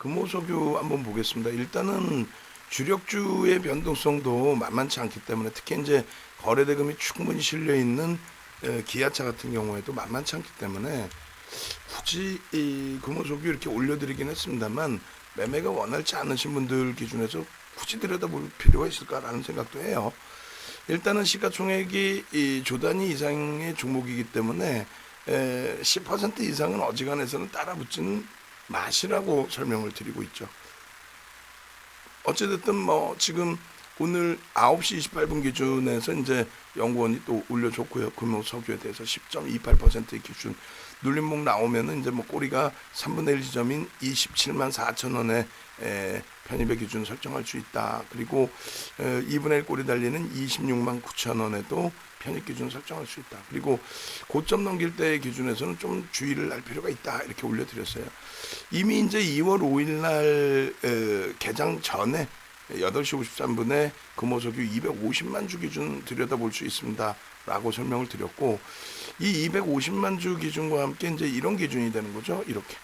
금호석유 한번 보겠습니다. 일단은 주력주의 변동성도 만만치 않기 때문에 특히 이제 거래대금이 충분히 실려 있는 기아차 같은 경우에도 만만치 않기 때문에 굳이 이 금호석유 이렇게 올려드리긴 했습니다만 매매가 원활치 않으신 분들 기준에서 굳이 들여다볼 필요가 있을까라는 생각도 해요. 일단은 시가총액이 이 조 단위 이상의 종목이기 때문에 10% 이상은 어지간해서는 따라붙지는 마시라고 설명을 드리고 있죠. 어찌됐든 뭐 지금 오늘 9시 28분 기준에서 이제 연구원이 또 올려줬고요. 금호석유에 대해서 10.28%의 기준 눌림목 나오면은 이제 뭐 꼬리가 3분의 1 지점인 27만 4천 원에 편입의 기준 설정할 수 있다. 그리고 2분의 1 꼬리 달리는 26만 9천 원에도 편입 기준 설정할 수 있다. 그리고 고점 넘길 때 기준에서는 좀 주의를 할 필요가 있다. 이렇게 올려드렸어요. 이미 이제 2월 5일 날 개장 전에 8시 53분에 금호석유 250만 주 기준 들여다볼 수 있습니다. 라고 설명을 드렸고, 이 250만 주 기준과 함께 이제 이런 기준이 되는 거죠. 이렇게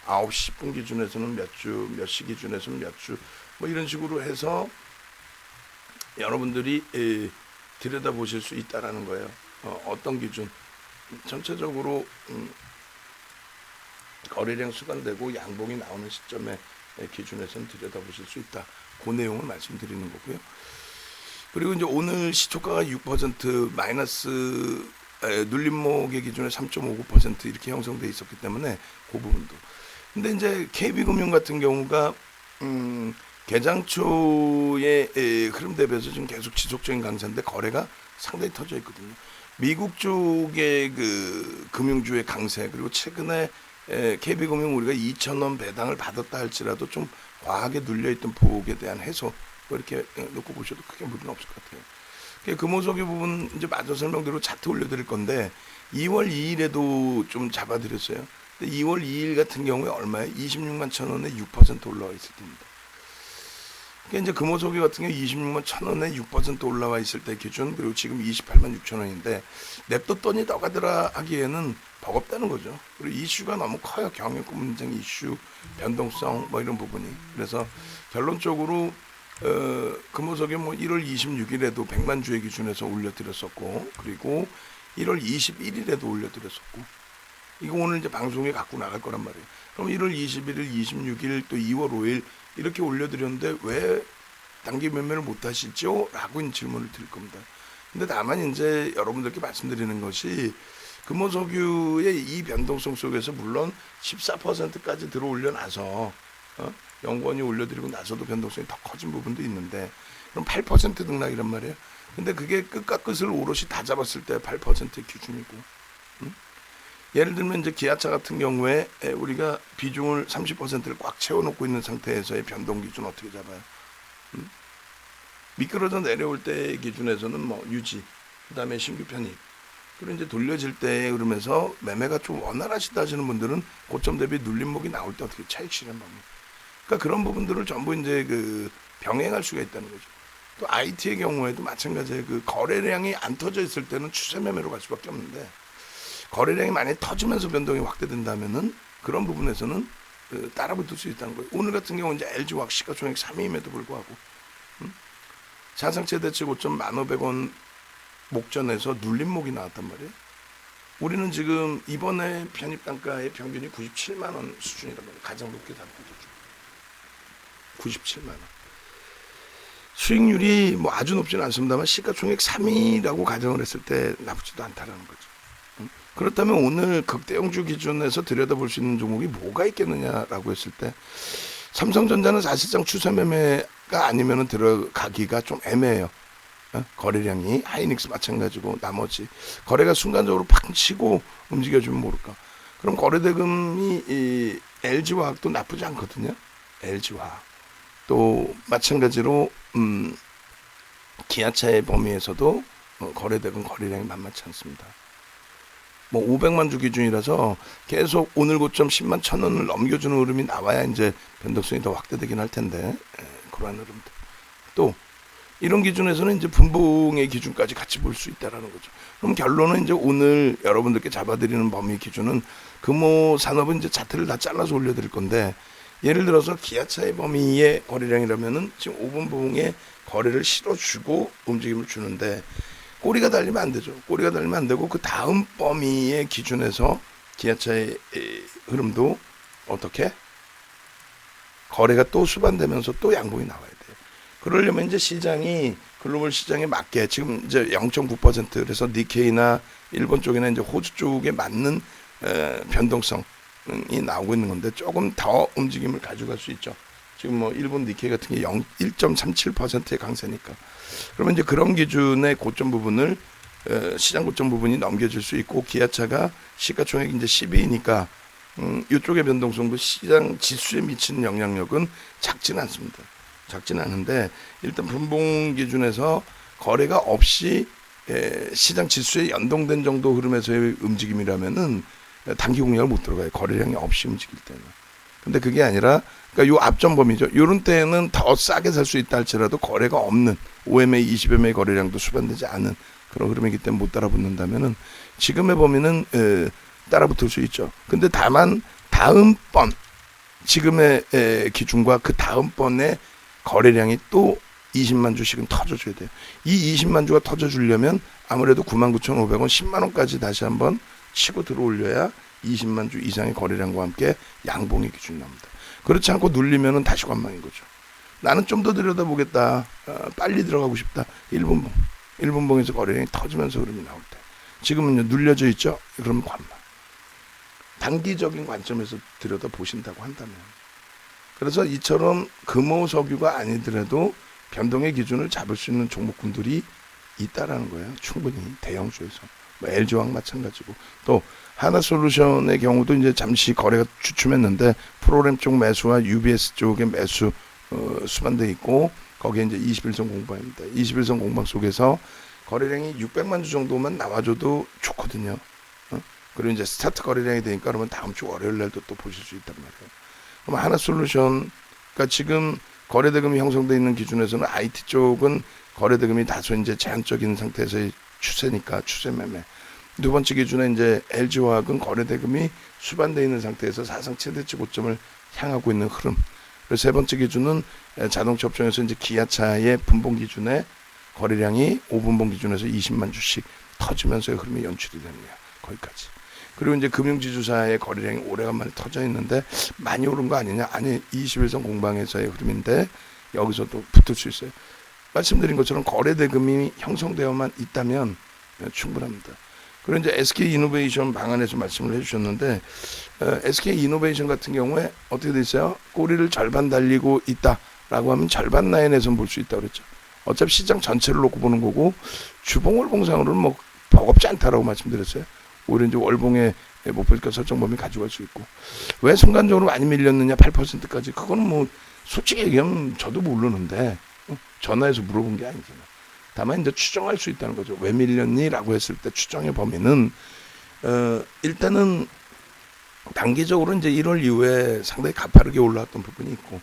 9시 10분 기준에서는 몇 주, 몇 시 기준에서는 몇 주, 뭐 이런 식으로 해서 여러분들이 들여다보실 수 있다라는 거예요. 어떤 기준? 전체적으로 거래량 수간되고 양봉이 나오는 시점에 기준에서는 들여다보실 수 있다. 그 내용을 말씀드리는 거고요. 그리고 이제 오늘 시초가가 6% 마이너스 눌림목의 기준에 3.59% 이렇게 형성돼 있었기 때문에 그 부분도. 근데 이제 KB금융 같은 경우가 개장 초의 흐름 대비해서 지금 계속 지속적인 강세인데 거래가 상당히 터져 있거든요. 미국 쪽의 그 금융주의 강세, 그리고 최근에 KB금융 우리가 2,000원 배당을 받았다 할지라도 좀 과하게 눌려있던 폭에 대한 해소, 이렇게 놓고 보셔도 크게 무리는 없을 것 같아요. 금호석유 부분 이제 마저 설명대로 차트 올려드릴 건데 2월 2일에도 좀 잡아드렸어요. 근데 2월 2일 같은 경우에 얼마에 26만 1,000원에 6% 올라와 있을 때입니다. 그러니까 이제 금호석유 같은 경우 26만 1,000원에 6% 올라와 있을 때 기준, 그리고 지금 28만 6천원인데 냅뒀더니 너가더라 하기에는 버겁다는 거죠. 그리고 이슈가 너무 커요. 경영권 문제 이슈, 변동성 뭐 이런 부분이. 그래서 결론적으로 금호석유 뭐 1월 26일에도 100만 주의 기준에서 올려드렸었고, 그리고 1월 21일에도 올려드렸었고, 이거 오늘 이제 방송에 갖고 나갈 거란 말이에요. 그럼 1월 21일, 26일, 또 2월 5일 이렇게 올려드렸는데 왜 단기 매매를 못 하시죠? 라고 질문을 드릴 겁니다. 근데 다만 이제 여러분들께 말씀드리는 것이 금호석유의 이 변동성 속에서 물론 14%까지 들어 올려 나서 연구원이 올려드리고 나서도 변동성이 더 커진 부분도 있는데, 그럼 8% 등락이란 말이에요. 근데 그게 끝과 끝을 오롯이 다 잡았을 때 8%의 기준이고, 예를 들면 이제 기아차 같은 경우에 우리가 비중을 30%를 꽉 채워놓고 있는 상태에서의 변동 기준 어떻게 잡아요? 미끄러져 내려올 때 기준에서는 뭐 유지, 그다음에 신규 편입, 그리고 이제 돌려질 때 그러면서 매매가 좀 원활하시다 하시는 분들은 고점 대비 눌림목이 나올 때 어떻게 차익 실현합니까? 그러니까 그런 부분들을 전부 이제 그 병행할 수가 있다는 거죠. 또 IT의 경우에도 마찬가지예요. 그 거래량이 안 터져 있을 때는 추세 매매로 갈 수밖에 없는데, 거래량이 많이 터지면서 변동이 확대된다면은 그런 부분에서는 따라붙을 수 있다는 거예요. 오늘 같은 경우는 이제 LG화학 시가총액 3위임에도 불구하고 사상 최대치 고점 1,500원 목전에서 눌림목이 나왔단 말이에요. 우리는 지금 이번에 편입 단가의 평균이 97만 원 수준이란 말이에요. 가장 높게 잡고 있죠. 97만 원. 수익률이 뭐 아주 높지는 않습니다만 시가총액 3위라고 가정을 했을 때 나쁘지도 않다라는 거죠. 그렇다면 오늘 극대형주 기준에서 들여다볼 수 있는 종목이 뭐가 있겠느냐라고 했을 때, 삼성전자는 사실상 추세 매매가 아니면 들어가기가 좀 애매해요. 거래량이 하이닉스 마찬가지고 나머지 거래가 순간적으로 팍 치고 움직여주면 모를까. 그럼 거래대금이 이 LG화학도 나쁘지 않거든요. LG화학 또 마찬가지로 기아차의 범위에서도 거래대금 거래량이 만만치 않습니다. 뭐 500만 주 기준이라서 계속 오늘 고점 10만 1,000원을 넘겨주는 흐름이 나와야 이제 변동성이 더 확대되긴 할 텐데, 그러한 흐름들. 또 이런 기준에서는 이제 분봉의 기준까지 같이 볼 수 있다라는 거죠. 그럼 결론은 이제 오늘 여러분들께 잡아드리는 범위 기준은 금호 산업은 이제 차트를 다 잘라서 올려드릴 건데, 예를 들어서 기아차의 범위의 거래량이라면은 지금 5번 봉에 거래를 실어주고 움직임을 주는데 꼬리가 달리면 안 되죠. 꼬리가 달리면 안 되고 그 다음 범위의 기준에서 기아차의 흐름도 어떻게 거래가 또 수반되면서 또 양봉이 나와야 돼요. 그러려면 이제 시장이 글로벌 시장에 맞게 지금 이제 0.9% 그래서 니케이나 일본 쪽이나 이제 호주 쪽에 맞는 변동성이 나오고 있는 건데 조금 더 움직임을 가져갈 수 있죠. 지금 뭐 일본 니케이 같은 게 1.37%의 강세니까. 그러면 이제 그런 기준의 고점 부분을 시장 고점 부분이 넘겨질 수 있고 기아차가 시가총액 이제 10위니까 이쪽의 변동성도 시장 지수에 미치는 영향력은 작지는 않습니다. 작지는 않은데 일단 분봉 기준에서 거래가 없이 시장 지수에 연동된 정도 흐름에서의 움직임이라면은 단기 공략을 못 들어가요. 거래량이 없이 움직일 때는. 근데 그게 아니라 그러니까 요 앞전 범위죠. 요런 때는 더 싸게 살 수 있다 할지라도 거래가 없는 5MA, 20MA 거래량도 수반되지 않은 그런 흐름이기 때문에 못 따라붙는다면은 지금의 범위는 따라붙을 수 있죠. 근데 다만 다음번 지금의 기준과 그 다음번에 거래량이 또 20만 주씩은 터져줘야 돼요. 이 20만 주가 터져주려면 아무래도 99,500원, 10만 원까지 다시 한번 치고 들어올려야 20만 주 이상의 거래량과 함께 양봉의 기준이 나옵니다. 그렇지 않고 눌리면은 다시 관망인 거죠. 나는 좀 더 들여다보겠다. 빨리 들어가고 싶다. 1분봉. 1분봉에서 거래량이 터지면서 흐름이 나올 때. 지금은 눌려져 있죠. 그러면 관망. 단기적인 관점에서 들여다보신다고 한다면. 그래서 이처럼 금호석유가 아니더라도 변동의 기준을 잡을 수 있는 종목군들이 있다라는 거예요. 충분히 대형주에서. 뭐 LG화학 마찬가지고 또 하나솔루션의 경우도 이제 잠시 거래가 주춤했는데 프로그램 쪽 매수와 UBS 쪽의 매수 수반돼 있고 거기에 이제 21선 공방입니다. 21선 공방 속에서 거래량이 600만 주 정도만 나와줘도 좋거든요. 그리고 이제 스타트 거래량이 되니까 그러면 다음 주 월요일 날도 또 보실 수 있단 말이에요. 그럼 하나솔루션, 그러니까 지금 거래대금이 형성되어 있는 기준에서는 IT 쪽은 거래대금이 다소 이제 제한적인 상태에서의 추세니까 추세 매매. 두 번째 기준에 이제 LG화학은 거래대금이 수반되어 있는 상태에서 사상 최대치 고점을 향하고 있는 흐름. 그리고 세 번째 기준은 자동차 업종에서 이제 기아차의 분봉 기준에 거래량이 5분봉 기준에서 20만 주씩 터지면서의 흐름이 연출이 됩니다. 거기까지. 그리고 이제 금융지주사의 거래량이 오래간만에 터져 있는데 많이 오른 거 아니냐? 아니, 21선 공방에서의 흐름인데 여기서 또 붙을 수 있어요. 말씀드린 것처럼 거래대금이 형성되어만 있다면 충분합니다. 그리고 이제 SK이노베이션 방안에서 말씀을 해주셨는데 SK이노베이션 같은 경우에 어떻게 돼 있어요? 꼬리를 절반 달리고 있다라고 하면 절반 라인에서 볼 수 있다고 그랬죠. 어차피 시장 전체를 놓고 보는 거고 주봉월봉상으로는 뭐 버겁지 않다라고 말씀드렸어요. 오히려 이제 월봉의 목표가 설정 범위 가져갈 수 있고 왜 순간적으로 많이 밀렸느냐 8%까지 그거는 뭐 솔직히 얘기하면 저도 모르는데 전화해서 물어본 게 아니잖아요. 다만 이제 추정할 수 있다는 거죠. 왜 밀렸니라고 했을 때 추정의 범위는 일단은 단기적으로 이제 1월 이후에 상당히 가파르게 올라왔던 부분이 있고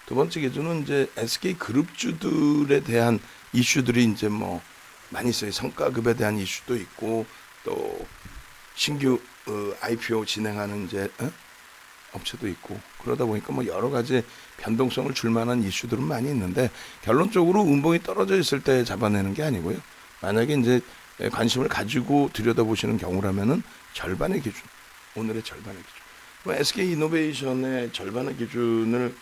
두 번째 기준은 이제 SK 그룹주들에 대한 이슈들이 이제 뭐 많이 있어요. 성과급에 대한 이슈도 있고 또 신규 IPO 진행하는 이제 업체도 있고 그러다 보니까 뭐 여러 가지 변동성을 줄 만한 이슈들은 많이 있는데 결론적으로 운봉이 떨어져 있을 때 잡아내는 게 아니고요. 만약에 이제 관심을 가지고 들여다보시는 경우라면은 절반의 기준, 오늘의 절반의 기준. 그럼 SK이노베이션의 절반의 기준을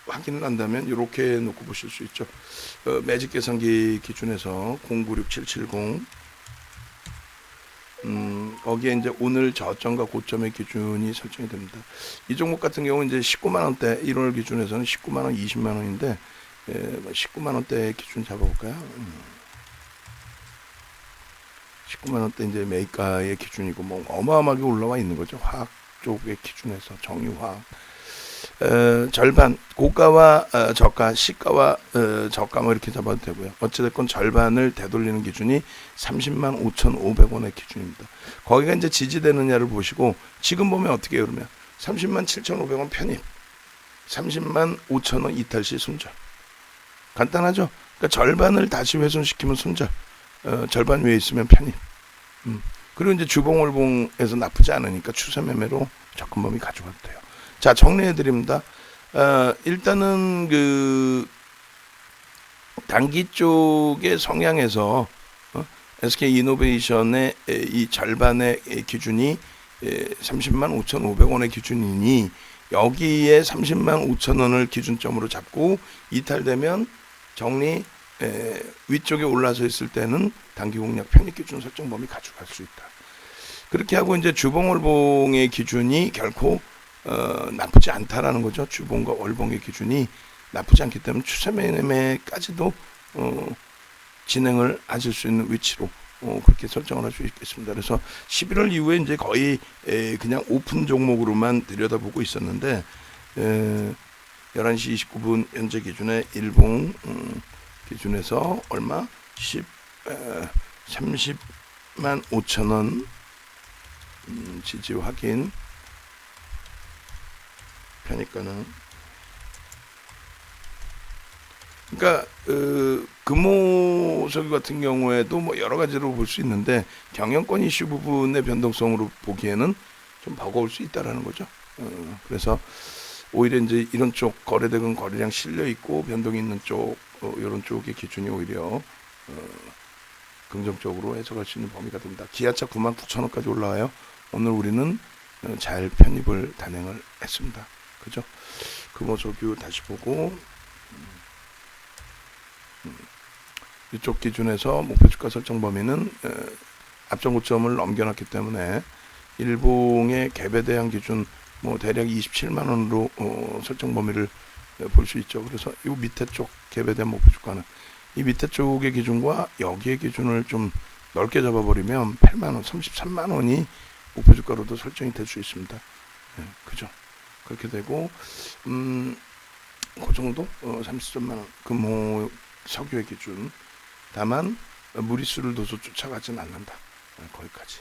확인을 한다면 이렇게 놓고 보실 수 있죠. 매직 계산기 기준에서 096770 거기에 이제 오늘 저점과 고점의 기준이 설정이 됩니다. 이 종목 같은 경우는 이제 19만 원대 1월 기준에서는 19만 원, 20만 원인데 19만 원대 기준 잡아볼까요? 19만 원대 이제 매입가의 기준이고 뭐 어마어마하게 올라와 있는 거죠. 화학 쪽의 기준에서 정유화학. 절반 고가와 저가, 시가와 저가 뭐 이렇게 잡아도 되고요. 어찌됐건 절반을 되돌리는 기준이 30만 5,500원의 기준입니다. 거기가 이제 지지되느냐를 보시고 지금 보면 어떻게 해요? 그러면 30만 7,500원 편입, 30만 5,000원 이탈 시 손절. 간단하죠? 그러니까 절반을 다시 훼손시키면 손절, 절반 위에 있으면 편입. 그리고 이제 주봉월봉에서 나쁘지 않으니까 추세 매매로 접근범위 가져가도 돼요. 자, 정리해 드립니다. 일단은 그 단기 쪽의 성향에서 SK 이노베이션의 이 절반의 기준이 30만 5,500원의 기준이니 여기에 30만 5천 원을 기준점으로 잡고 이탈되면 정리 위쪽에 올라서 있을 때는 단기 공략 편입 기준 설정 범위 가져갈 수 있다. 그렇게 하고 이제 주봉 월봉의 기준이 결코 나쁘지 않다라는 거죠. 주봉과 월봉의 기준이 나쁘지 않기 때문에 추세 매매까지도 진행을 하실 수 있는 위치로 그렇게 설정을 할 수 있겠습니다. 그래서 11월 이후에 이제 거의 그냥 오픈 종목으로만 들여다보고 있었는데 11시 29분 현재 기준에 일봉 기준에서 얼마? 30만 5천 원 지지 확인. 편입가는 그러니까 금호석유 같은 경우에도 뭐 여러 가지로 볼 수 있는데 경영권 이슈 부분의 변동성으로 보기에는 좀 버거울 수 있다라는 거죠. 그래서 오히려 이제 이런 쪽 거래대금 거래량 실려 있고 변동이 있는 쪽 이런 쪽의 기준이 오히려 긍정적으로 해석할 수 있는 범위가 됩니다. 기아차 99,000원까지 올라와요. 오늘 우리는 잘 편입을 단행을 했습니다. 그죠? 금호석유 다시 보고 이쪽 기준에서 목표 주가 설정 범위는 앞전 고점을 넘겨놨기 때문에 일봉의 갭에 대한 기준 뭐 대략 27만 원으로 설정 범위를 볼 수 있죠. 그래서 이 밑에 쪽 갭에 대한 목표 주가는 이 밑에 쪽의 기준과 여기의 기준을 좀 넓게 잡아버리면 8만 원, 33만 원이 목표 주가로도 설정이 될 수 있습니다. 그죠? 그렇게 되고 그 정도 33만 원 금호 석유의 기준. 다만 무리수를 둬서 쫓아가진 않는다. 거기까지.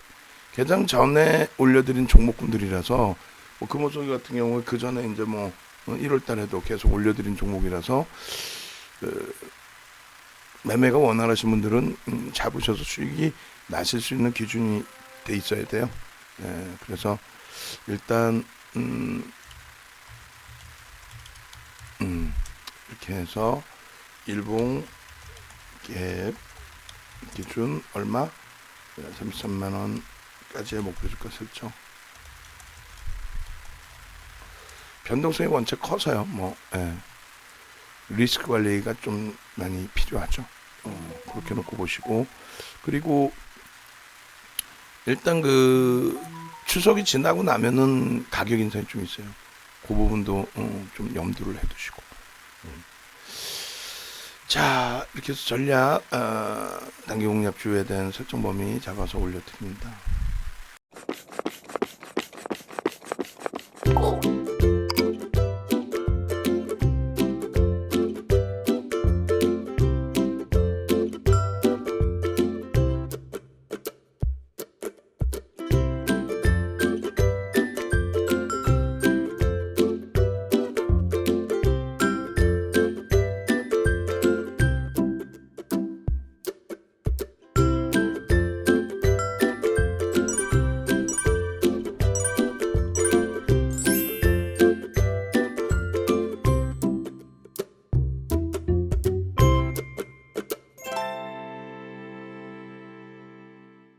개장 전에 올려드린 종목군들이라서 뭐 금호석유 같은 경우에 그 전에 이제 뭐 1월 달에도 계속 올려드린 종목이라서 매매가 원활하신 분들은 잡으셔서 수익이 나실 수 있는 기준이 돼 있어야 돼요. 그래서 일단 이렇게 해서 일봉 갭 기준 얼마? 33만 원까지의 목표 주가 설정. 변동성이 원체 커서요. 뭐 리스크 관리가 좀 많이 필요하죠. 그렇게 놓고 보시고 그리고 일단 그 추석이 지나고 나면은 가격 인상이 좀 있어요. 그 부분도 좀 염두를 해두시고. 자, 이렇게 해서 전략 단기 공략주에 대한 설정 범위 잡아서 올려드립니다.